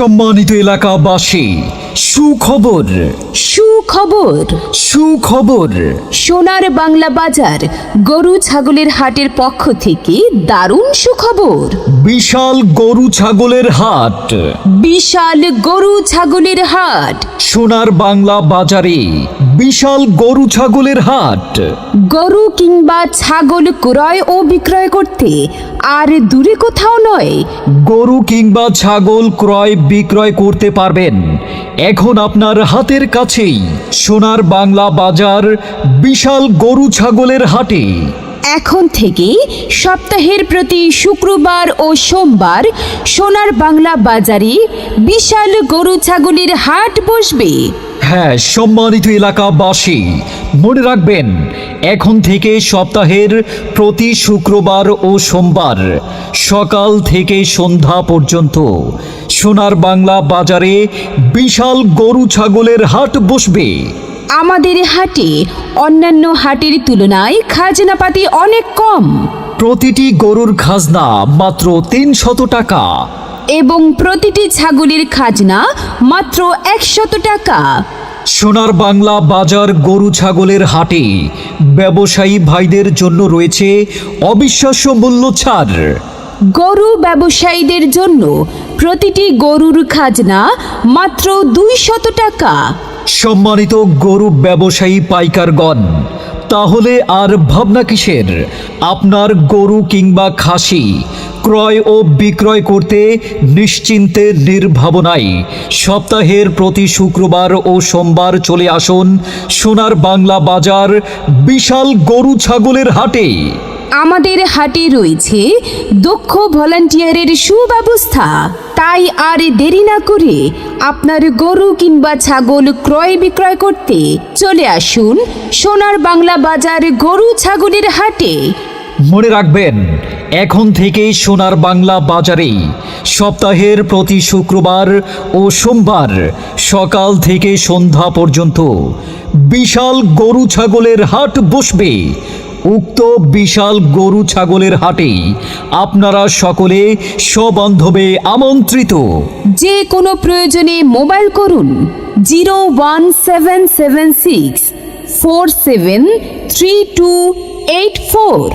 সম্মানিত এলাকাবাসী, সুখবর সুখবর সুখবর সোনার বাংলা বাজার গরু ছাগলের হাটের পক্ষ থেকে দারুণ সুখবর। বিশাল গরু ছাগলের হাট। বিশাল গরু ছাগলের হাট। সোনার বাংলা বাজারে বিশাল গরু ছাগলের হাট। গরু কিংবা ছাগল ক্রয় ও বিক্রয় করতে আর দূরে কোথাও নয়, গরু কিংবা ছাগল ক্রয় বিক্রয় করতে পারবেন এখন আপনার হাতের কাছেই সোনার বাংলা বাজার বিশাল গরু ছাগলের হাটে। এখন থেকে সপ্তাহের প্রতি শুক্রবার ও সোমবার সোনার বাংলা বাজারে বিশাল গরু ছাগলের হাট বসবে। হ্যাঁ সম্মানিত এলাকাবাসী, মনে রাখবেন এখন থেকে সপ্তাহের প্রতি শুক্রবার ও সোমবার সকাল থেকে সন্ধ্যা পর্যন্ত সোনার বাংলা বাজারে বিশাল গরু ছাগলের হাট বসবে। আমাদের হাটে অন্যান্য হাটের তুলনায় খাজনাপাতি অনেক কম প্রতিটি গরুর খাজনা মাত্র ৩০০ টাকা এবং প্রতিটি ছাগলের খাজনা মাত্র ১০০ টাকা। সোনার বাংলা বাজার গরু ছাগলের হাটে ব্যবসায়ী ভাইদের জন্য রয়েছে অবিশ্বাস্য মূল্য ছাড়। গরু ব্যবসায়ীদের জন্য প্রতিটি গরুর খাজনা মাত্র ২০০ টাকা। সম্মানিত গরু ব্যবসায়ী পাইকারগণ, তাহলে আর ভাবনা কিসের? আপনার গরু কিংবা খাসি ক্রয় ও বিক্রয় করতে নিশ্চিন্তে নির্ভাবনায় সপ্তাহের প্রতি শুক্রবার ও সোমবার চলে আসুন সোনার বাংলা বাজার বিশাল গরু ছাগলের হাটে। আমাদের হাটে রয়েছে দক্ষ ভলান্টিয়ারের সুব্যবস্থা। তাই আর দেরি না করে আপনার গরু কিংবা ছাগল ক্রয় বিক্রয় করতে চলে আসুন সোনার বাংলা বাজার গরু ছাগলের হাটে। মনে রাখবেন এখন থেকেই সোনার বাংলা বাজারে সপ্তাহের প্রতি শুক্রবার ও সোমবার সকাল থেকে সন্ধ্যা পর্যন্ত বিশাল গরু ছাগলের হাট বসবে। উক্ত বিশাল গরু ছাগলের হাটে আপনারা সকলে সবান্ধবে আমন্ত্রিত। যে কোনো প্রয়োজনে মোবাইল করুন 01776 473284।